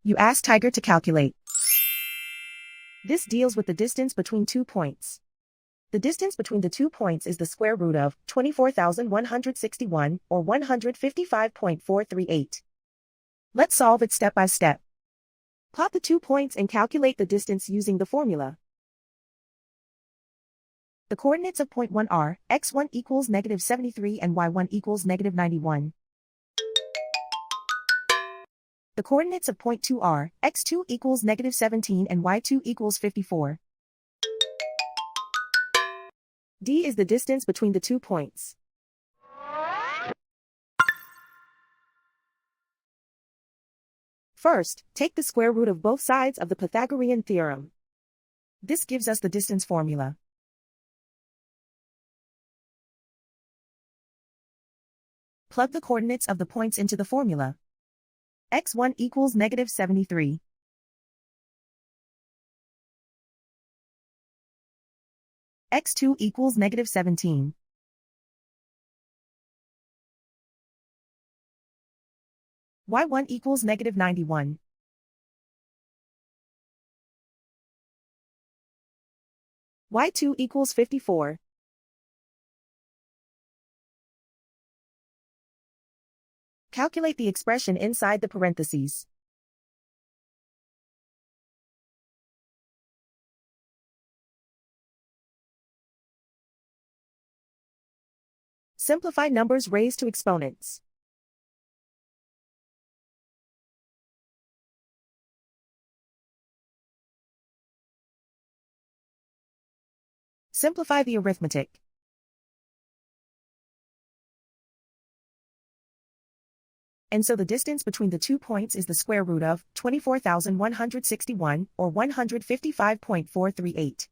You ask Tiger to calculate. This deals with the distance between 2 points. The distance between the 2 points is the square root of 24,161, or 155.438. Let's solve it step by step. Plot the 2 points and calculate the distance using the formula. The coordinates of point 1 are, x1 equals -73 and y1 equals -91. The coordinates of point 2 are, x2 equals -17 and y2 equals 54. D is the distance between the 2 points. First, take the square root of both sides of the Pythagorean theorem. This gives us the distance formula. Plug the coordinates of the points into the formula. x1 equals -73. x2 equals -17. y1 equals -91. y2 equals 54. Calculate the expression inside the parentheses. Simplify numbers raised to exponents. Simplify the arithmetic. And so the distance between the 2 points is the square root of 24,161, or 155.438.